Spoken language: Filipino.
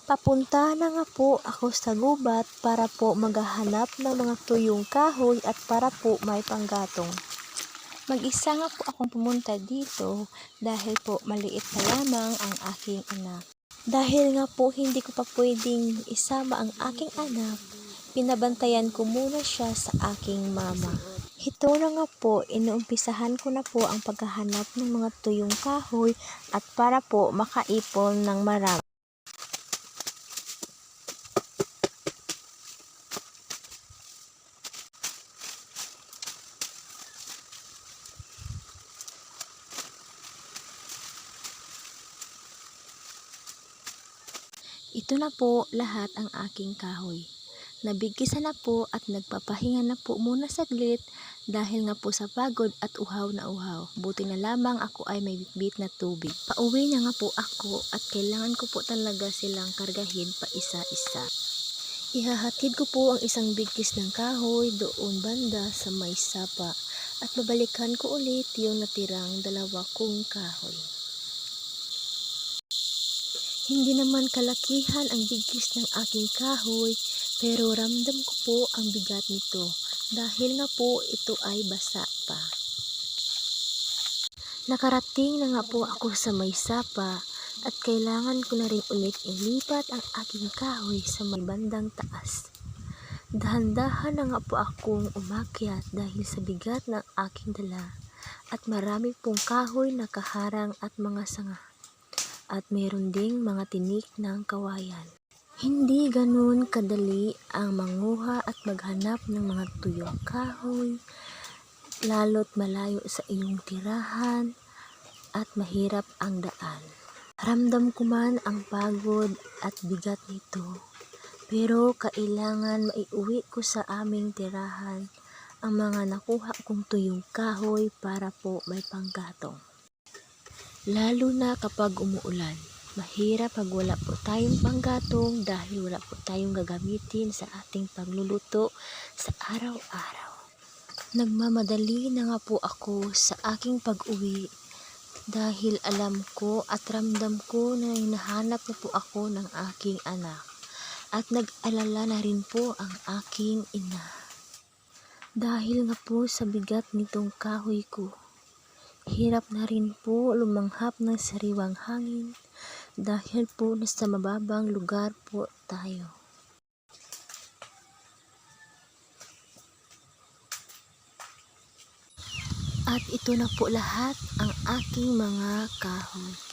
Papunta na nga po ako sa gubat para po maghahanap ng mga tuyong kahoy at para po may panggatong. Mag-isa nga po akong pumunta dito dahil po maliit pa lamang ang aking anak. Dahil nga po hindi ko pa pwedeng isama ang aking anak, pinabantayan ko muna siya sa aking mama. Ito na nga po, inuumpisahan ko na po ang paghahanap ng mga tuyong kahoy at para po makaipon ng marami. Ito na po lahat ang aking kahoy. Nabigkisan na po at nagpapahinga na po muna saglit dahil nga po sa pagod at uhaw na uhaw. Buti na lamang ako ay may bitbit na tubig. Pauwi na nga po ako at kailangan ko po talaga silang kargahin pa isa-isa. Ihahatid ko po ang isang bigkis ng kahoy doon banda sa may sapa at babalikan ko ulit yung natirang dalawa kong kahoy. Hindi naman kalakihan ang bigkis ng aking kahoy pero ramdam ko po ang bigat nito dahil nga po ito ay basa pa. Nakarating na nga po ako sa may sapa at kailangan ko na rin ulit ilipat ang aking kahoy sa may bandang taas. Dahan-dahan na nga po akong umakyat dahil sa bigat ng aking dala at marami pong kahoy na kaharang at mga sanga. At meron ding mga tinik ng kawayan. Hindi ganun kadali ang manguha at maghanap ng mga tuyong kahoy, lalo't malayo sa iyong tirahan at mahirap ang daan. Ramdam ko man ang pagod at bigat nito, pero kailangan maiuwi ko sa aming tirahan ang mga nakuha kong tuyong kahoy para po may panggatong. Lalo na kapag umuulan, mahirap pag wala po tayong panggatong dahil wala po tayong gagamitin sa ating pagluluto sa araw-araw. Nagmamadali na nga po ako sa aking pag-uwi dahil alam ko at ramdam ko na hinahanap na po ako ng aking anak at nag-alala na rin po ang aking ina. Dahil nga po sa bigat nitong kahoy ko, hirap na rin po lumanghap ng sariwang hangin dahil po nasa mababang lugar po tayo. At ito na po lahat ang aking mga kahoy.